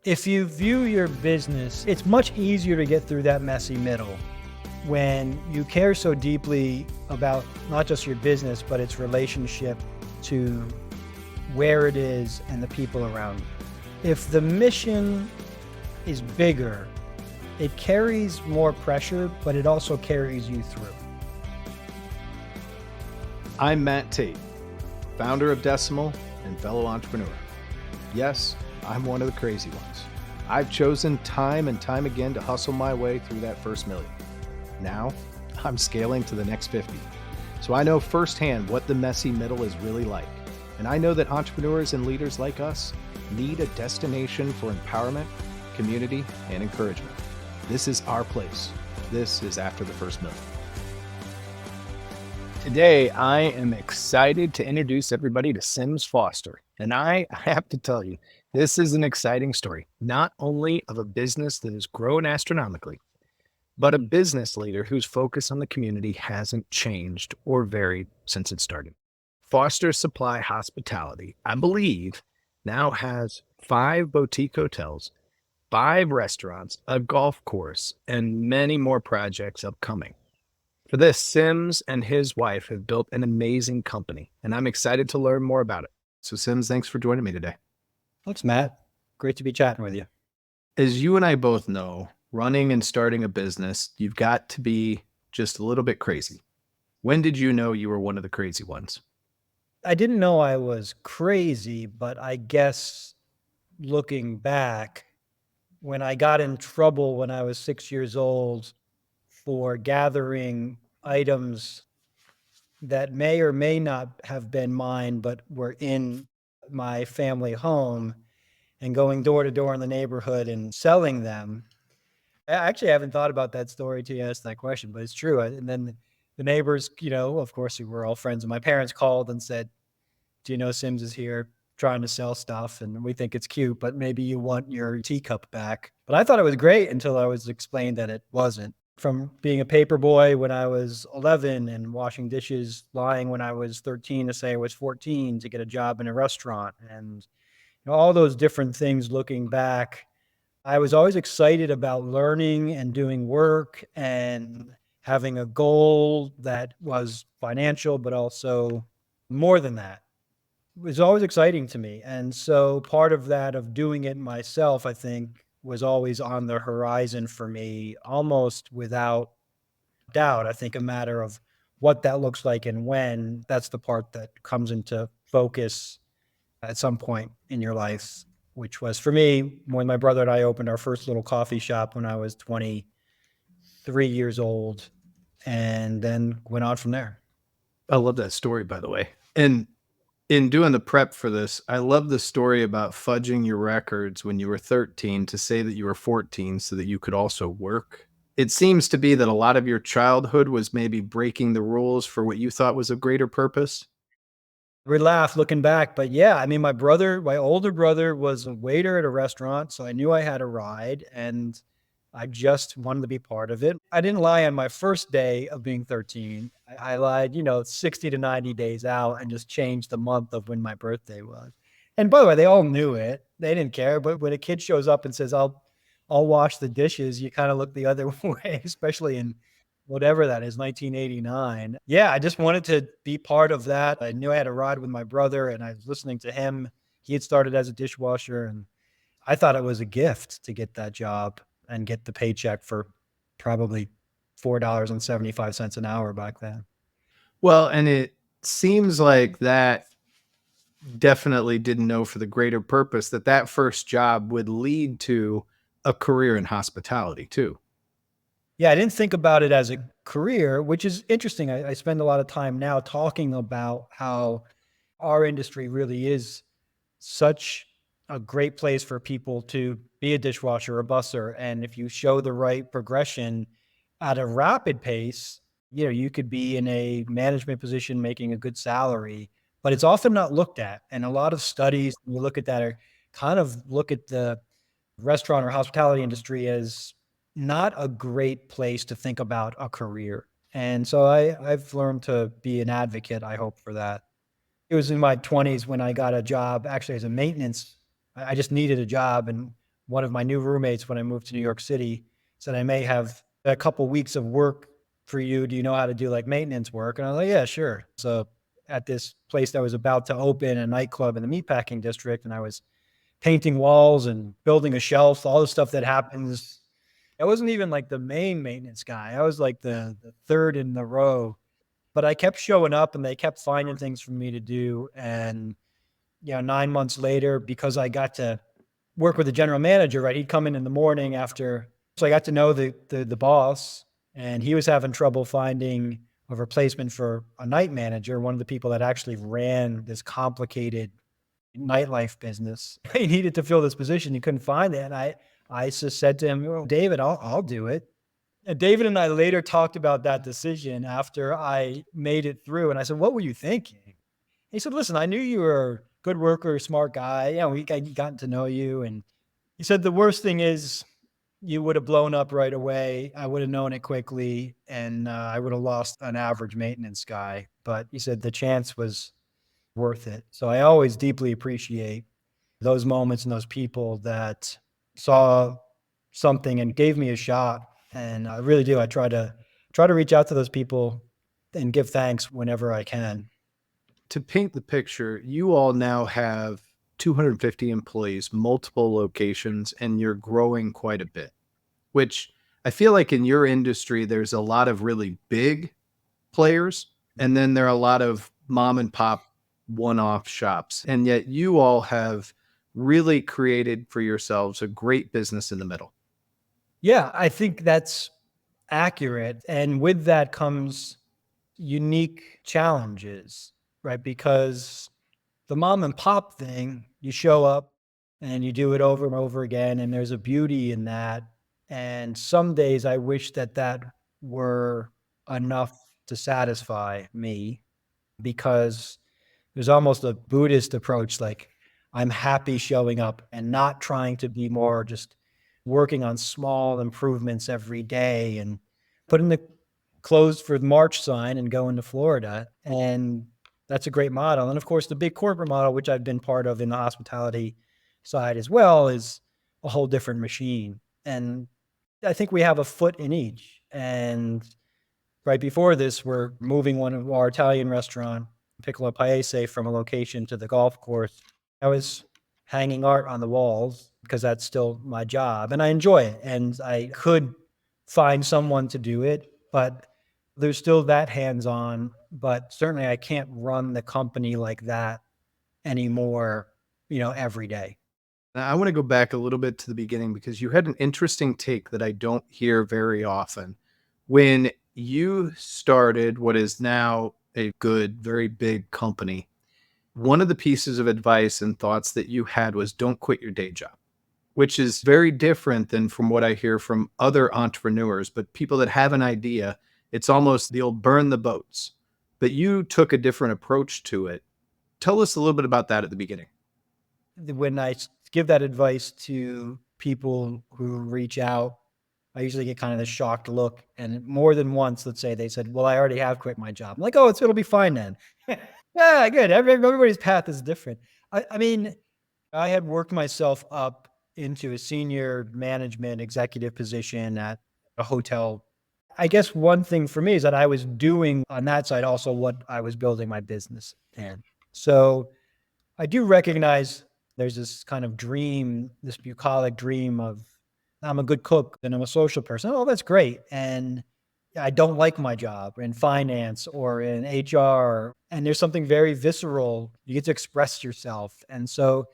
If you view your business, it's much easier to get through that messy middle when you care so deeply about not just your business, but its relationship to where it is and the people around you. If the mission is bigger, it carries more pressure, but it also carries you through. I'm Matt Tate, founder of Decimal and fellow entrepreneur. Yes, I'm one of the crazy ones. I've chosen time and time again to hustle my way through that first million. Now, I'm scaling to the next 50. So I know firsthand what the messy middle is really like. And I know that entrepreneurs and leaders like us need a destination for empowerment, community, and encouragement. This is our place. This is After the First Million. Today, I am excited to introduce everybody to Sims Foster. And I have to tell you, this is an exciting story, not only of a business that has grown astronomically, but a business leader whose focus on the community hasn't changed or varied since it started. Foster Supply Hospitality, I believe, now has 5 boutique hotels, 5 restaurants, a golf course, and many more projects upcoming. For this, Sims and his wife have built an amazing company, and I'm excited to learn more about it. So Sims, thanks for joining me today. Thanks, Matt. Great to be chatting with you. As you and I both know, running and starting a business, you've got to be just a little bit crazy. When did you know you were one of the crazy ones? I didn't know I was crazy, but I guess looking back, when I got in trouble when I was 6 years old for gathering items that may or may not have been mine, but were in my family home and going door to door in the neighborhood and selling them. I actually haven't thought about that story till you asked that question, but it's true. And then the neighbors, of course, we were all friends, and my parents called and said, "Do you know Sims is here trying to sell stuff? And we think it's cute, but maybe you want your teacup back." But I thought it was great until I was explained that it wasn't. From being a paper boy when I was 11 and washing dishes, lying when I was 13 to say I was 14 to get a job in a restaurant, and all those different things looking back, I was always excited about learning and doing work and having a goal that was financial, but also more than that. It was always exciting to me. And so part of that, of doing it myself, I think was always on the horizon for me, almost without doubt. I think a matter of what that looks like and when. That's the part that comes into focus at some point in your life, which was for me when my brother and I opened our first little coffee shop when I was 23 years old, and then went on from there. I love that story, by the way. And in doing the prep for this, I love the story about fudging your records when you were 13 to say that you were 14 so that you could also work. It seems to be that a lot of your childhood was maybe breaking the rules for what you thought was a greater purpose. We laugh looking back, but yeah, I mean, my older brother was a waiter at a restaurant, so I knew I had a ride and I just wanted to be part of it. I didn't lie on my first day of being 13. I lied, 60 to 90 days out and just changed the month of when my birthday was. And by the way, they all knew it. They didn't care. But when a kid shows up and says, I'll wash the dishes, you kind of look the other way, especially in whatever that is, 1989. Yeah, I just wanted to be part of that. I knew I had a ride with my brother and I was listening to him. He had started as a dishwasher, and I thought it was a gift to get that job and get the paycheck for probably $4.75 an hour back then. Well, and it seems like that definitely didn't know for the greater purpose that first job would lead to a career in hospitality too. Yeah, I didn't think about it as a career, which is interesting. I spend a lot of time now talking about how our industry really is such a great place for people to be a dishwasher, a busser. And if you show the right progression at a rapid pace, you could be in a management position making a good salary, but it's often not looked at. And a lot of studies, when you look at that, are kind of look at the restaurant or hospitality industry as not a great place to think about a career. And so I've learned to be an advocate, I hope, for that. It was in my 20s when I got a job actually as a maintenance. I just needed a job and one of my new roommates when I moved to New York City said, I may have a couple weeks of work for you. Do you know how to do like maintenance work? And I was like, yeah, sure. So at this place that was about to open, a nightclub in the meatpacking district, and I was painting walls and building a shelf, all the stuff that happens. I wasn't even like the main maintenance guy. I was like the third in the row, but I kept showing up and they kept finding things for me to do. And, 9 months later, because I got to work with the general manager, right? He'd come in the morning after. So I got to know the boss, and he was having trouble finding a replacement for a night manager, one of the people that actually ran this complicated nightlife business. He needed to fill this position. He couldn't find it. And I just said to him, well, David, I'll do it. And David and I later talked about that decision after I made it through. And I said, what were you thinking? He said, listen, I knew you were a good worker, smart guy. We gotten to know you. And he said, the worst thing is you would have blown up right away. I would have known it quickly, and I would have lost an average maintenance guy. But he said the chance was worth it. So I always deeply appreciate those moments and those people that saw something and gave me a shot. And I really do. I try to reach out to those people and give thanks whenever I can. To paint the picture, you all now have 250 employees, multiple locations, and you're growing quite a bit, which I feel like in your industry, there's a lot of really big players, and then there are a lot of mom and pop one-off shops. And yet you all have really created for yourselves a great business in the middle. Yeah, I think that's accurate. And with that comes unique challenges, right? Because the mom and pop thing, you show up and you do it over and over again, and there's a beauty in that. And some days I wish that that were enough to satisfy me, because there's almost a Buddhist approach, like I'm happy showing up and not trying to be more, just working on small improvements every day and putting the closed for March sign and going to Florida. And that's a great model. And of course, the big corporate model, which I've been part of in the hospitality side as well, is a whole different machine. And I think we have a foot in each. And right before this, we're moving one of our Italian restaurant, Piccolo Paese, from a location to the golf course. I was hanging art on the walls because that's still my job and I enjoy it. And I could find someone to do it, but there's still that hands-on. But certainly I can't run the company like that anymore, every day. Now, I want to go back a little bit to the beginning because you had an interesting take that I don't hear very often. When you started what is now a good, very big company, one of the pieces of advice and thoughts that you had was don't quit your day job, which is very different than from what I hear from other entrepreneurs, but people that have an idea, it's almost the old burn the boats. But you took a different approach to it. Tell us a little bit about that at the beginning. When I give that advice to people who reach out, I usually get kind of the shocked look. And more than once, let's say they said, well, I already have quit my job. I'm like, oh, it'll be fine then. Yeah, good. Everybody's path is different. I mean, I had worked myself up into a senior management executive position at a hotel. I guess one thing for me is that I was doing on that side also what I was building my business in. So I do recognize there's this kind of dream, this bucolic dream of I'm a good cook and I'm a social person. Oh, that's great. And I don't like my job in finance or in HR. And there's something very visceral. You get to express yourself. And so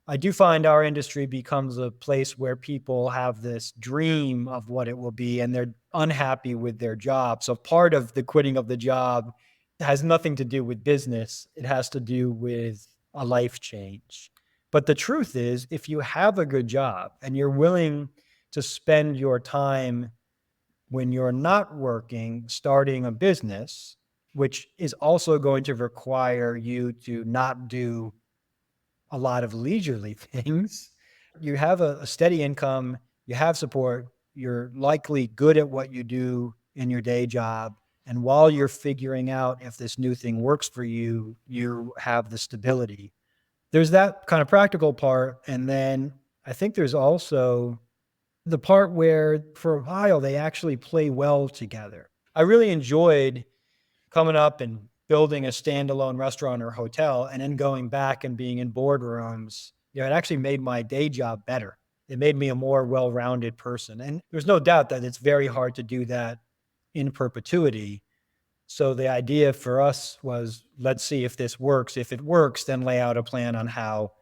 I do find our industry becomes a place where people have this dream of what it will be and they're unhappy with their job. So part of the quitting of the job has nothing to do with business. It has to do with a life change. But the truth is, if you have a good job and you're willing to spend your time when you're not working, starting a business, which is also going to require you to not do a lot of leisurely things, you have a steady income, you have support, you're likely good at what you do in your day job. And while you're figuring out if this new thing works for you, you have the stability. There's that kind of practical part. And then I think there's also the part where for a while they actually play well together. I really enjoyed coming up and building a standalone restaurant or hotel and then going back and being in boardrooms. It actually made my day job better. It made me a more well-rounded person. And there's no doubt that it's very hard to do that in perpetuity. So the idea for us was, let's see if this works. If it works, then lay out a plan on how,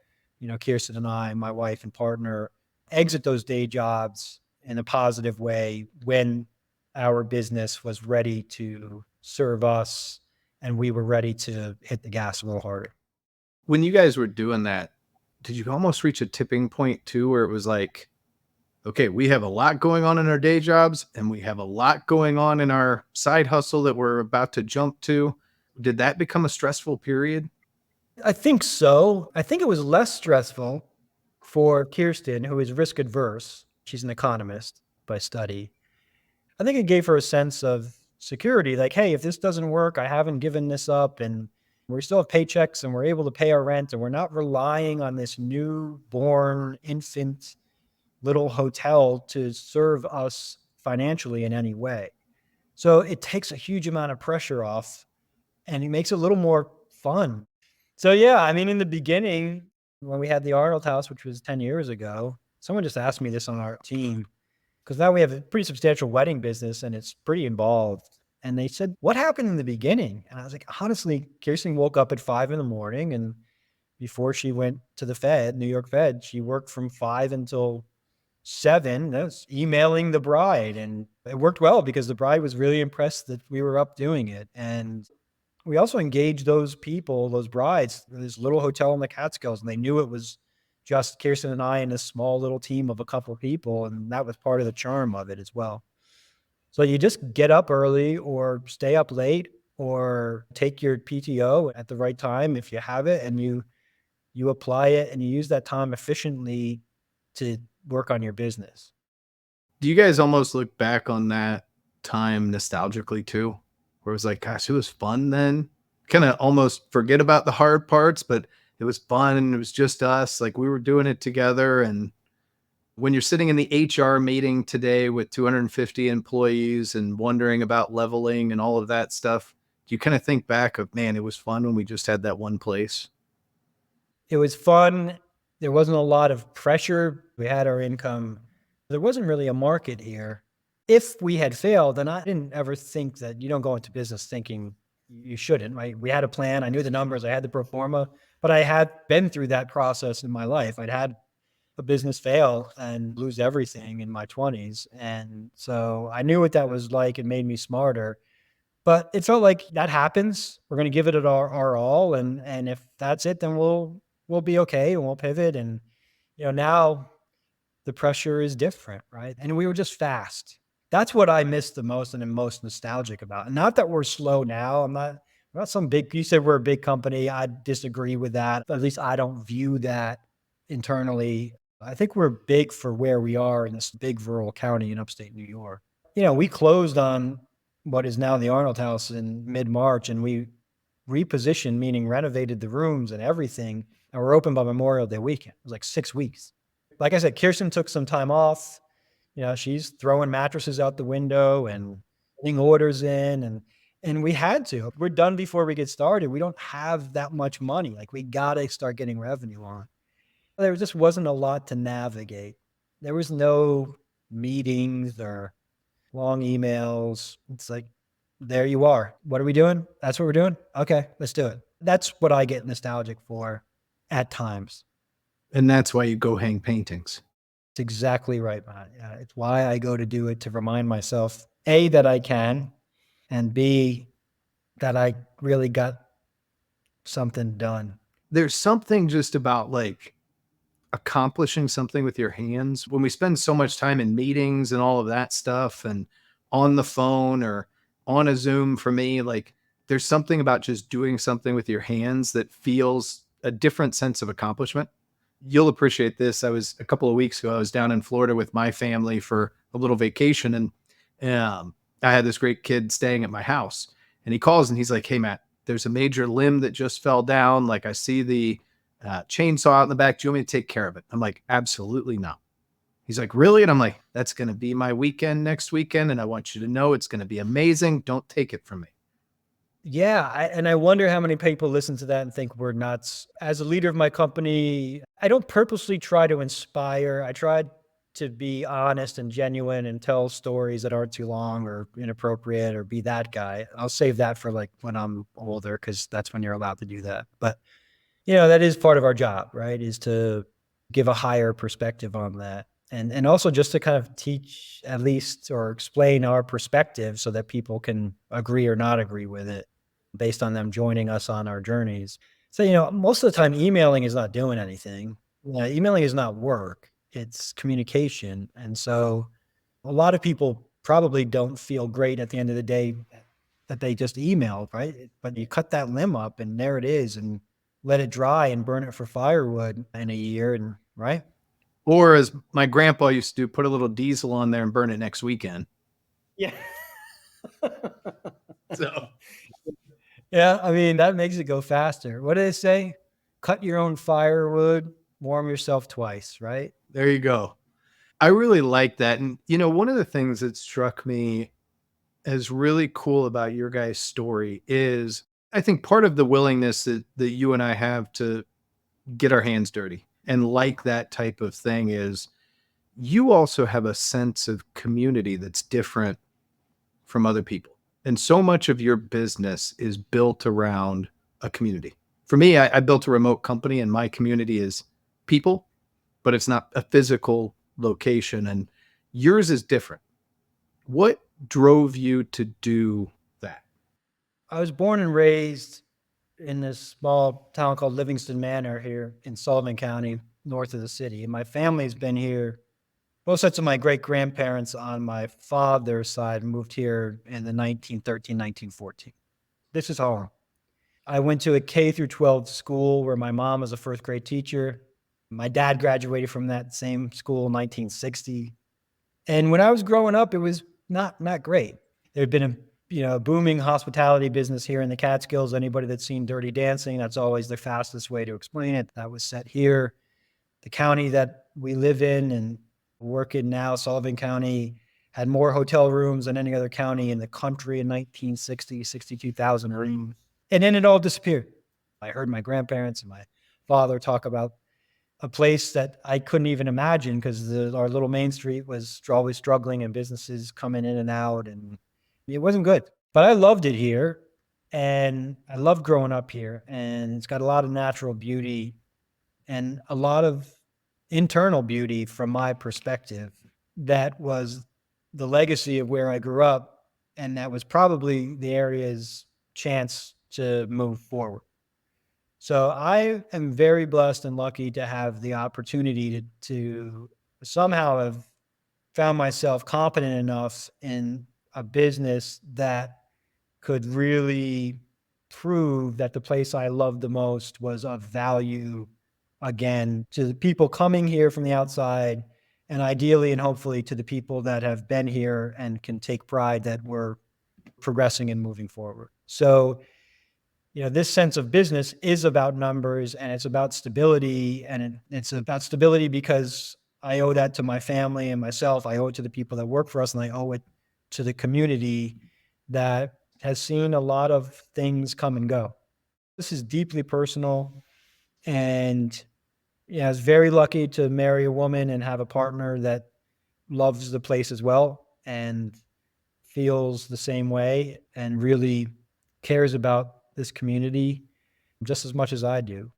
Kirsten and I, my wife and partner, exit those day jobs in a positive way when our business was ready to serve us and we were ready to hit the gas a little harder. When you guys were doing that, did you almost reach a tipping point too, where it was like, okay, we have a lot going on in our day jobs and we have a lot going on in our side hustle that we're about to jump to? Did that become a stressful period? I think so. I think it was less stressful for Kirsten, who is risk adverse. She's an economist by study. I think it gave her a sense of security, like, hey, if this doesn't work, I haven't given this up and we still have paychecks and we're able to pay our rent and we're not relying on this newborn infant little hotel to serve us financially in any way. So it takes a huge amount of pressure off and it makes it a little more fun. So yeah, I mean, in the beginning, when we had the Arnold House, which was 10 years ago, someone just asked me this on our team because now we have a pretty substantial wedding business and it's pretty involved. And they said, what happened in the beginning? And I was like, honestly, Kirsten woke up at 5 a.m. and before she went to the Fed, New York Fed, she worked from 5 until 7. That was emailing the bride. And it worked well because the bride was really impressed that we were up doing it. And we also engaged those people, those brides, this little hotel in the Catskills, and they knew it was just Kirsten and I and this small little team of a couple of people, and that was part of the charm of it as well. So you just get up early or stay up late or take your PTO at the right time if you have it, and you apply it and you use that time efficiently to work on your business. Do you guys almost look back on that time nostalgically too? Where it was like, gosh, it was fun then? Kind of almost forget about the hard parts, but it was fun and it was just us. Like we were doing it together. And when you're sitting in the HR meeting today with 250 employees and wondering about leveling and all of that stuff, do you kind of think back of, man, it was fun when we just had that one place? It was fun. There wasn't a lot of pressure. We had our income. There wasn't really a market here. If we had failed, then I didn't ever think that you don't go into business thinking you shouldn't, right? We had a plan. I knew the numbers. I had the pro forma, but I had been through that process in my life. I'd had a business fail and lose everything in my 20s. And so I knew what that was like. It made me smarter. But it felt like that happens. We're going to give it our all, and if that's it, then we'll be okay and we'll pivot. And now the pressure is different, right? And we were just fast. That's what I miss the most and am most nostalgic about. And not that we're slow now. We're not some big. You said we're a big company. I disagree with that. At least I don't view that internally. I think we're big for where we are in this big rural county in upstate New York. We closed on what is now the Arnold House in mid-March, and we repositioned, meaning renovated the rooms and everything, and we're open by Memorial Day weekend. It was like 6 weeks. Like I said, Kirsten took some time off. She's throwing mattresses out the window and putting orders in, and we had to. We're done before we get started. We don't have that much money. Like we gotta start getting revenue on. There just wasn't a lot to navigate. There was no meetings or long emails. It's like, there you are. What are we doing? That's what we're doing? Okay, let's do it. That's what I get nostalgic for at times. And that's why you go hang paintings. It's exactly right, Matt. Yeah, it's why I go to do it, to remind myself, A, that I can, and B, that I really got something done. There's something just about like accomplishing something with your hands. When we spend so much time in meetings and all of that stuff and on the phone or on a Zoom for me, like there's something about just doing something with your hands that feels a different sense of accomplishment. You'll appreciate this. A couple of weeks ago, I was down in Florida with my family for a little vacation, and I had this great kid staying at my house, and he calls and he's like, "Hey, Matt, there's a major limb that just fell down. Like I see chainsaw out in the back. Do you want me to take care of it? I'm like, absolutely not. He's like, really? And I'm like, that's going to be my weekend next weekend. And I want you to know it's going to be amazing. Don't take it from me. Yeah, and I wonder how many people listen to that and think we're nuts. As a leader of my company, I don't purposely try to inspire. I try to be honest and genuine and tell stories that aren't too long or inappropriate or be that guy. I'll save that for like when I'm older because that's when you're allowed to do that. But that is part of our job, right? Is to give a higher perspective on that. And also just to kind of teach at least or explain our perspective so that people can agree or not agree with it based on them joining us on our journeys. So, most of the time emailing is not doing anything. Emailing is not work. It's communication. And so a lot of people probably don't feel great at the end of the day that they just emailed, right? But you cut that limb up and there it is and let it dry and burn it for firewood in a year and right? Or as my grandpa used to do, put a little diesel on there and burn it next weekend. Yeah. So Yeah, I mean, that makes it go faster. What do they say? Cut your own firewood, warm yourself twice, right? there you go. I really like that. And, one of the things that struck me as really cool about your guys' story is I think part of the willingness that you and I have to get our hands dirty and like that type of thing is you also have a sense of community that's different from other people. And so much of your business is built around a community. For me, I built a remote company and my community is people, but it's not a physical location. And yours is different. What drove you to do that? I was born and raised in this small town called Livingston Manor here in Sullivan County, north of the city. And my family's been here. Both sets of my great grandparents on my father's side moved here in the 1913, 1914. This is home. I went to a K through 12 school where my mom was a first grade teacher. My dad graduated from that same school in 1960. And when I was growing up, it was not great. There had been a booming hospitality business here in the Catskills. Anybody that's seen Dirty Dancing, that's always the fastest way to explain it. That was set here. The county that we live in and work in now, Sullivan County, had more hotel rooms than any other county in the country in 1960, 62,000 rooms. And then it all disappeared. I heard my grandparents and my father talk about a place that I couldn't even imagine because our little main street was always struggling and businesses coming in and out, and it wasn't good. But I loved it here, and I loved growing up here, and it's got a lot of natural beauty and a lot of internal beauty from my perspective. That was the legacy of where I grew up, and that was probably the area's chance to move forward. So I am very blessed and lucky to have the opportunity to somehow have found myself competent enough in a business that could really prove that the place I loved the most was of value again to the people coming here from the outside and ideally and hopefully to the people that have been here and can take pride that we're progressing and moving forward. So this sense of business is about numbers and it's about stability. And it's about stability because I owe that to my family and myself. I owe it to the people that work for us, and I owe it to the community that has seen a lot of things come and go. This is deeply personal. And I was very lucky to marry a woman and have a partner that loves the place as well and feels the same way and really cares about this community just as much as I do.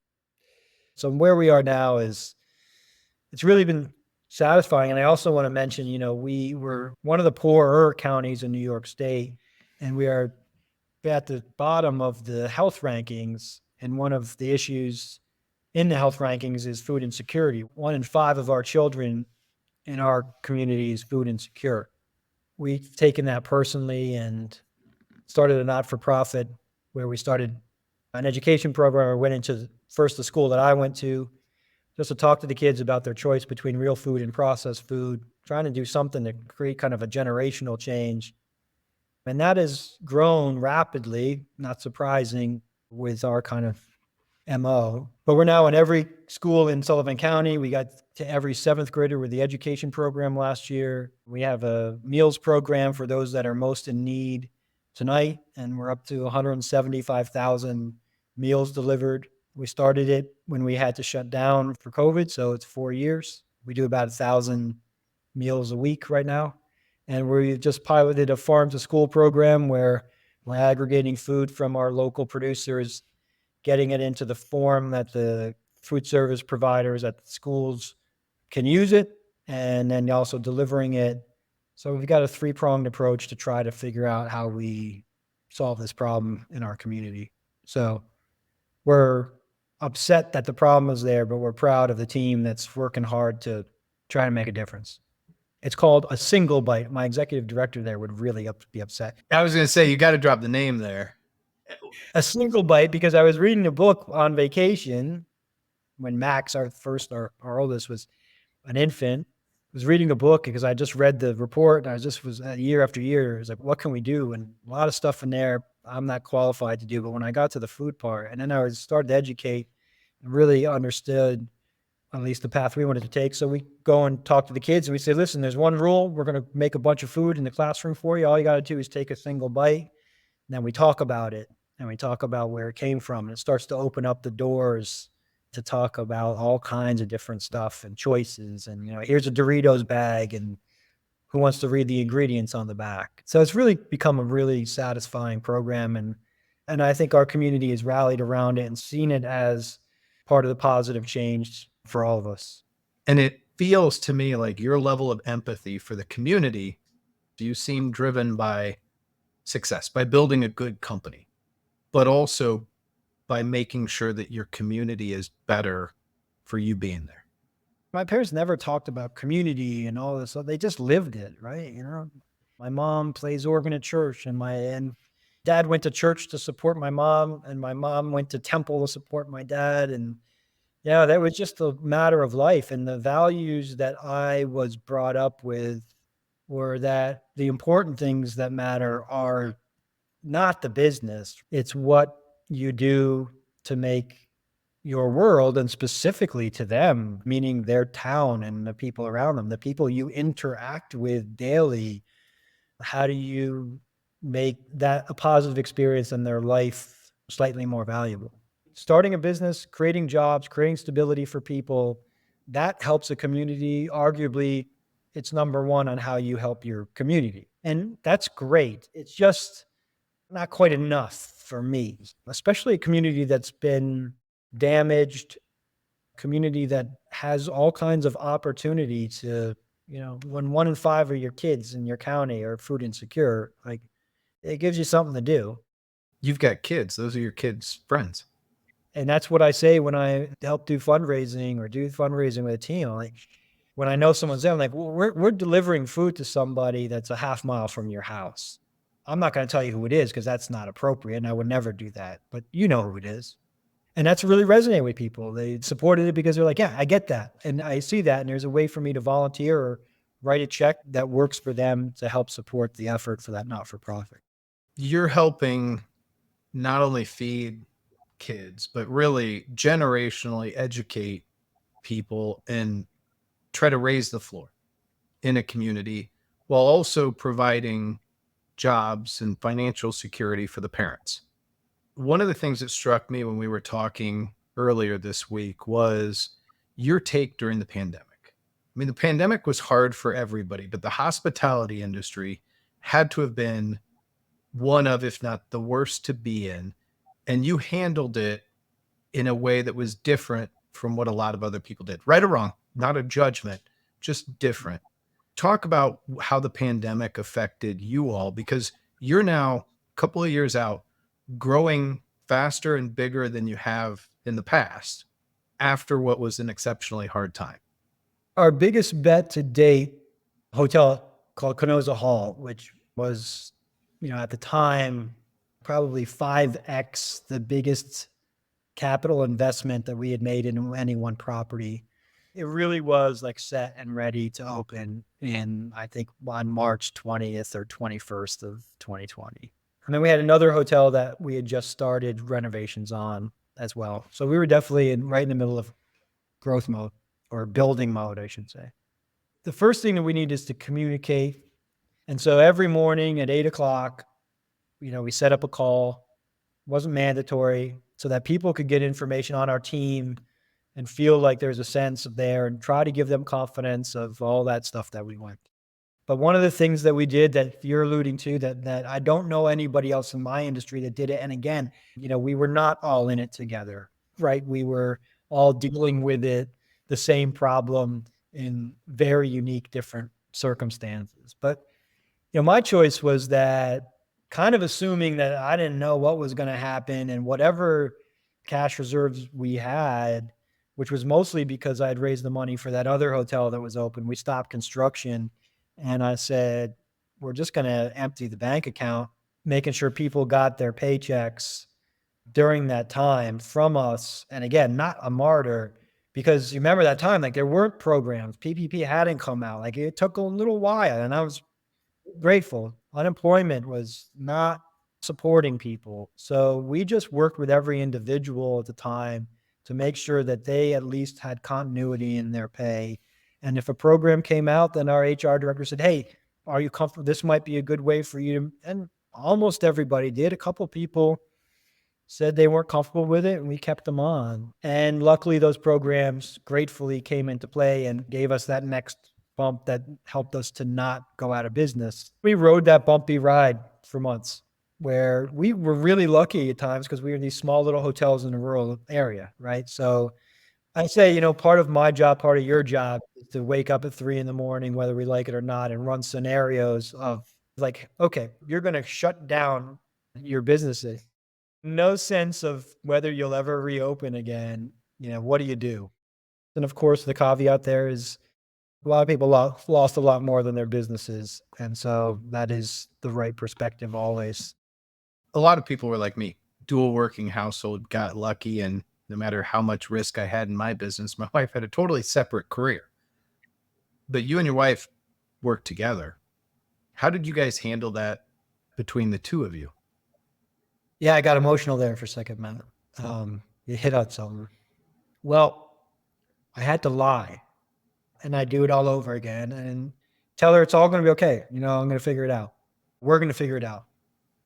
So where we are now it's really been satisfying. And I also want to mention, we were one of the poorer counties in New York State, and we are at the bottom of the health rankings. And one of the issues in the health rankings is food insecurity. 1 in 5 of our children in our community is food insecure. We've taken that personally and started a not-for-profit where we started an education program. I went into first the school that I went to just to talk to the kids about their choice between real food and processed food, trying to do something to create kind of a generational change. And that has grown rapidly, not surprising, with our kind of MO. But we're now in every school in Sullivan County. We got to every seventh grader with the education program last year. We have a meals program for those that are most in need tonight, and we're up to 175,000 meals delivered. We started it when we had to shut down for COVID, so it's 4 years. We do about 1,000 meals a week right now. And we just piloted a farm to school program where we're aggregating food from our local producers, getting it into the form that the food service providers at the schools can use it, and then also delivering it. So we've got a three-pronged approach to try to figure out how we solve this problem in our community. So we're upset that the problem is there, but we're proud of the team that's working hard to try to make a difference. It's called A Single Bite. My executive director there would really be upset. I was going to say, you got to drop the name there. A Single Bite, because I was reading a book on vacation when Max, our oldest, was an infant. I was reading the book because I just read the report, and I just was year after year. It was like, what can we do? And a lot of stuff in there I'm not qualified to do. But when I got to the food part, and then I started to educate and really understood at least the path we wanted to take. So we go and talk to the kids and we say, listen, there's one rule. We're going to make a bunch of food in the classroom for you. All you got to do is take a single bite. And then we talk about it, and we talk about where it came from. And it starts to open up the doors to talk about all kinds of different stuff and choices. And, here's a Doritos bag, and who wants to read the ingredients on the back? So it's really become a really satisfying program. And I think our community has rallied around it and seen it as part of the positive change for all of us. And it feels to me like your level of empathy for the community, you seem driven by success, by building a good company, but also by making sure that your community is better for you being there. My parents never talked about community and all this stuff. They just lived it, right? My mom plays organ at church, and dad went to church to support my mom, and my mom went to temple to support my dad. And yeah, that was just a matter of life. And the values that I was brought up with were that the important things that matter are not the business. It's what you do to make your world, and specifically to them, meaning their town and the people around them, the people you interact with daily. How do you make that a positive experience in their life slightly more valuable? Starting a business, creating jobs, creating stability for people, that helps a community. Arguably, it's number one on how you help your community. And that's great. It's just not quite enough for me, especially a community that's been damaged, community that has all kinds of opportunity to, when 1 in 5 of your kids in your county are food insecure, like, it gives you something to do. You've got kids. Those are your kids' friends. And that's what I say when I help do fundraising or do fundraising with a team. Like, when I know someone's there, I'm like, well, we're delivering food to somebody that's a half mile from your house. I'm not going to tell you who it is because that's not appropriate, and I would never do that. But you know who it is. And that's really resonated with people. They supported it because they're like, yeah, I get that. And I see that. And there's a way for me to volunteer or write a check that works for them to help support the effort for that not-for-profit. You're helping not only feed kids, but really generationally educate people and try to raise the floor in a community while also providing jobs and financial security for the parents. One of the things that struck me when we were talking earlier this week was your take during the pandemic. I mean, the pandemic was hard for everybody, but the hospitality industry had to have been one of, if not the worst to be in. And you handled it in a way that was different from what a lot of other people did. Right or wrong, not a judgment, just different. Talk about how the pandemic affected you all, because you're now a couple of years out, growing faster and bigger than you have in the past after what was an exceptionally hard time. Our biggest bet to date, a hotel called Canosa Hall, which was, at the time, probably 5x the biggest capital investment that we had made in any one property. It really was like set and ready to open in, I think, on March 20th or 21st of 2020. And then we had another hotel that we had just started renovations on. as well. So we were definitely right in the middle of growth mode, or building mode, I should say. The first thing that we need is to communicate. And so every morning at 8 o'clock, we set up a call. It wasn't mandatory, so that people could get information on our team and feel like there's a sense of there, and try to give them confidence of all that stuff that we went. But one of the things that we did that you're alluding to, that I don't know anybody else in my industry that did it. And again, we were not all in it together, right? We were all dealing with it, the same problem, in very unique, different circumstances. But my choice was that, kind of assuming that I didn't know what was going to happen, and whatever cash reserves we had, which was mostly because I had raised the money for that other hotel that was open. We stopped construction, and I said, we're just going to empty the bank account, making sure people got their paychecks during that time from us. And again, not a martyr, because you remember that time, like there weren't programs. PPP hadn't come out. Like it took a little while, and I was grateful. Unemployment was not supporting people. So we just worked with every individual at the time to make sure that they at least had continuity in their pay. And if a program came out, then our HR director said, hey, are you comfortable? This might be a good way for you to, and almost everybody did. A couple people said they weren't comfortable with it, and we kept them on. And luckily, those programs gratefully came into play and gave us that next bump that helped us to not go out of business. We rode that bumpy ride for months, where we were really lucky at times because we were in these small little hotels in a rural area, right? So I say, part of my job, part of your job is to wake up at 3 a.m, whether we like it or not, and run scenarios of like, okay, you're going to shut down your businesses. No sense of whether you'll ever reopen again. What do you do? And of course, the caveat there is a lot of people lost a lot more than their businesses. And so that is the right perspective always. A lot of people were like me, dual working household, got lucky. And no matter how much risk I had in my business, my wife had a totally separate career. But you and your wife worked together. How did you guys handle that between the two of you? Yeah, I got emotional there for a second, man. You hit on something. Well, I had to lie, and I do it all over again and tell her it's all going to be okay. I'm going to figure it out. We're going to figure it out.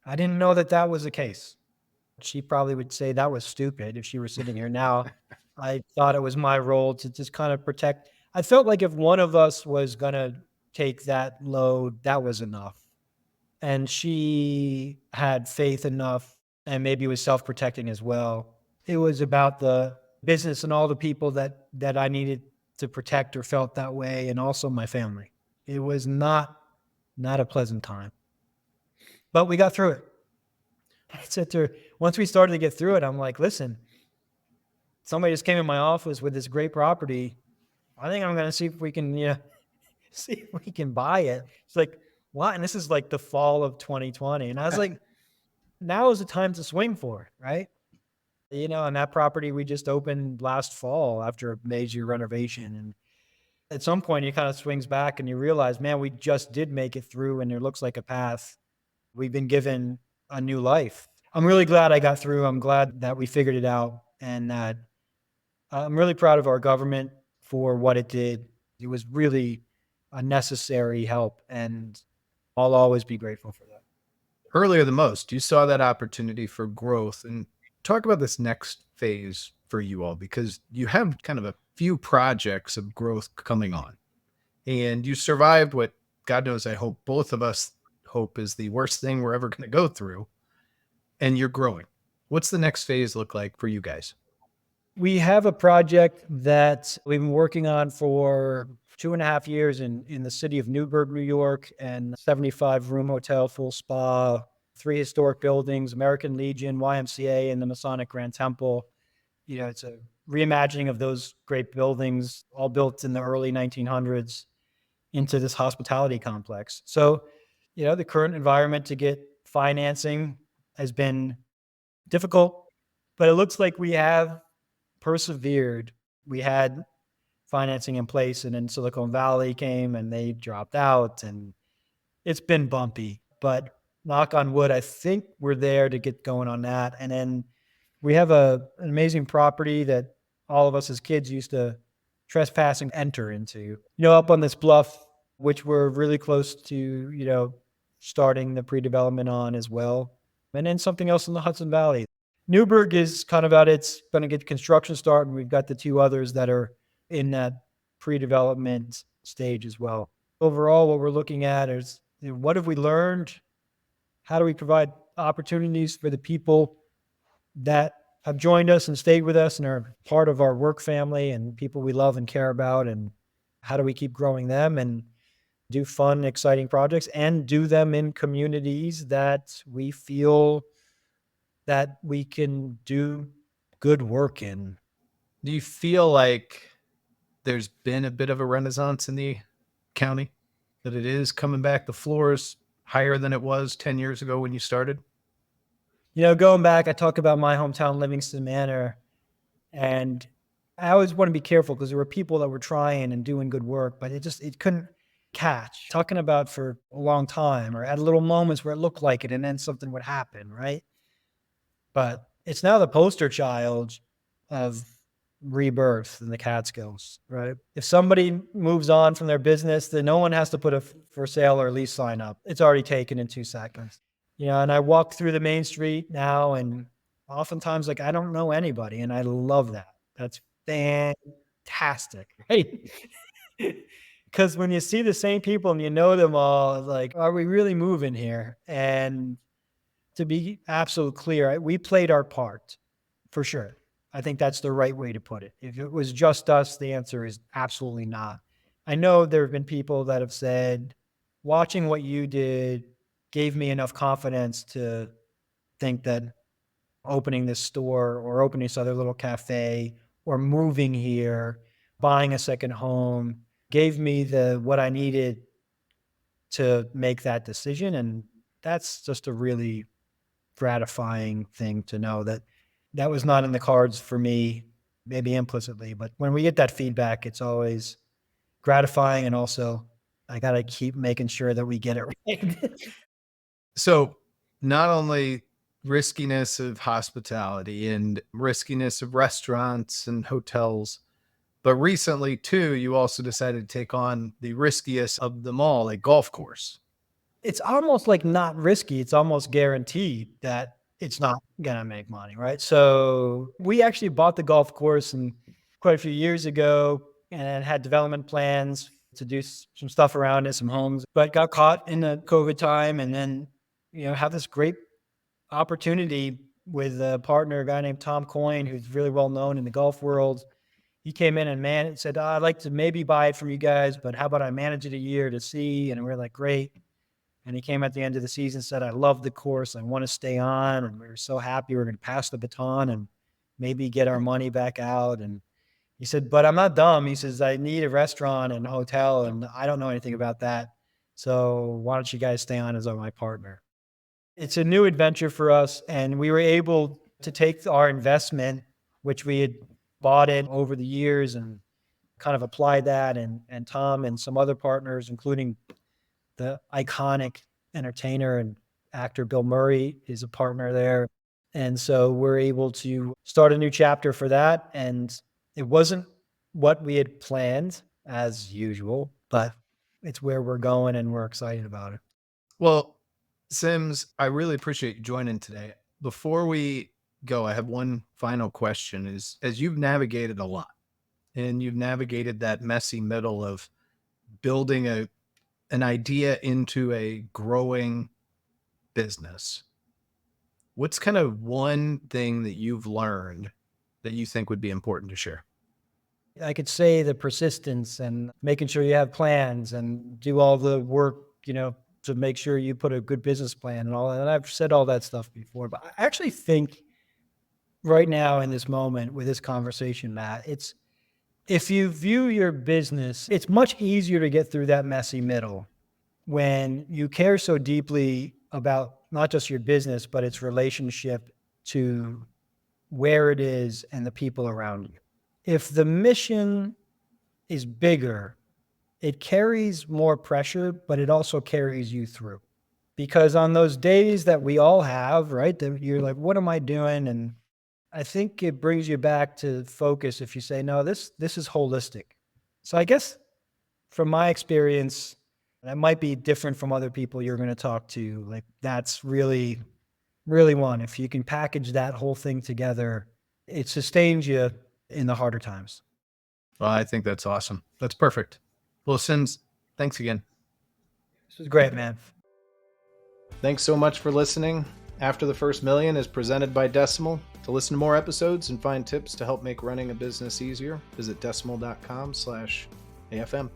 I didn't know that that was the case. She probably would say that was stupid if she were sitting here now. I thought it was my role to just kind of protect. I felt like if one of us was going to take that load, that was enough. And she had faith enough, and maybe was self-protecting as well. It was about the business and all the people that I needed to protect, or felt that way, and also my family. It was not a pleasant time, but we got through it. I said to her, once we started to get through it, I'm like, listen, somebody just came in my office with this great property. I think I'm going to see if we can, see if we can buy it. It's like, what? And this is like the fall of 2020. And I was like, now is the time to swing for it, right? And that property we just opened last fall after a major renovation. And at some point, you kind of swings back and you realize, man, we just did make it through, and there looks like a path. We've been given a new life. I'm really glad I got through. I'm glad that we figured it out, and that I'm really proud of our government for what it did. It was really a necessary help, and I'll always be grateful for that. Earlier than most, you saw that opportunity for growth. And talk about this next phase for you all, because you have kind of a few projects of growth coming on. And you survived what God knows I hope both of us hope is the worst thing we're ever going to go through. And you're growing. What's the next phase look like for you guys? We have a project that we've been working on for 2.5 years in the city of Newburgh, New York, and 75-room hotel, full spa, 3 historic buildings, American Legion, YMCA, and the Masonic Grand Temple. It's a reimagining of those great buildings, all built in the early 1900s, into this hospitality complex. So, the current environment to get financing has been difficult, but it looks like we have persevered. We had financing in place, and then Silicon Valley came and they dropped out, and it's been bumpy, but knock on wood, I think we're there to get going on that. And then We have an amazing property that all of us as kids used to trespass and enter into, up on this bluff, which we're really close to, starting the pre-development on as well. And then something else in the Hudson Valley. Newburgh is kind of out, it's going to get construction started. And we've got the two others that are in that pre-development stage as well. Overall, what we're looking at is, what have we learned? How do we provide opportunities for the people that have joined us and stayed with us and are part of our work family and people we love and care about? And how do we keep growing them and do fun, exciting projects and do them in communities that we feel that we can do good work in? Do you feel like there's been a bit of a renaissance in the county? That it is coming back, the floor is higher than it was 10 years ago when you started? Going back, I talk about my hometown, Livingston Manor, and I always want to be careful because there were people that were trying and doing good work, but it couldn't catch. Talking about for a long time or at little moments where it looked like it and then something would happen, right? But it's now the poster child of rebirth in the Catskills, right? If somebody moves on from their business, then no one has to put a for sale or lease sign up. It's already taken in 2 seconds. And I walk through the main street now and oftentimes I don't know anybody and I love that. That's fantastic, right? Because when you see the same people and you know them all, it's like, are we really moving here? And to be absolutely clear, we played our part for sure. I think that's the right way to put it. If it was just us, the answer is absolutely not. I know there have been people that have said, watching what you did gave me enough confidence to think that opening this store or opening this other little cafe or moving here, buying a second home gave me what I needed to make that decision. And that's just a really gratifying thing to know that that was not in the cards for me, maybe implicitly, but when we get that feedback, it's always gratifying. And also I got to keep making sure that we get it right. So not only riskiness of hospitality and riskiness of restaurants and hotels, but recently too, you also decided to take on the riskiest of them all, a golf course. It's almost like not risky. It's almost guaranteed that it's not going to make money, right? So we actually bought the golf course and quite a few years ago and had development plans to do some stuff around it, some homes, but got caught in the COVID time and then, have this great opportunity with a partner, a guy named Tom Coyne, who's really well known in the golf world. He came in and said, I'd like to maybe buy it from you guys, but how about I manage it a year to see? And we're like, great. And he came at the end of the season and said, I love the course. I want to stay on. And we were so happy. We're going to pass the baton and maybe get our money back out. And he said, but I'm not dumb. He says, I need a restaurant and a hotel and I don't know anything about that. So why don't you guys stay on as my partner? It's a new adventure for us. And we were able to take our investment, which we had bought it over the years and kind of apply that. And Tom and some other partners, including the iconic entertainer and actor Bill Murray is a partner there. And so we're able to start a new chapter for that. And it wasn't what we had planned as usual, but it's where we're going and we're excited about it. Well, Sims, I really appreciate you joining today. Before we go, I have one final question is, as you've navigated a lot and you've navigated that messy middle of building an idea into a growing business, what's kind of one thing that you've learned that you think would be important to share? I could say the persistence and making sure you have plans and do all the work, to make sure you put a good business plan and all that. And I've said all that stuff before, but I actually think right now in this moment with this conversation, Matt, if you view your business, it's much easier to get through that messy middle when you care so deeply about not just your business, but its relationship to where it is and the people around you. If the mission is bigger, it carries more pressure, but it also carries you through. Because on those days that we all have, right, that you're like, what am I doing? And I think it brings you back to focus if you say, no, this is holistic. So I guess from my experience, that might be different from other people you're going to talk to. Like that's really, really one. If you can package that whole thing together, it sustains you in the harder times. Well, I think that's awesome. That's perfect. Well, Sims, thanks again. This was great, man. Thanks so much for listening. After the First Million is presented by Decimal. To listen to more episodes and find tips to help make running a business easier, visit decimal.com/AFM.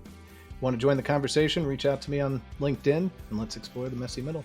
Want to join the conversation? Reach out to me on LinkedIn and let's explore the messy middle.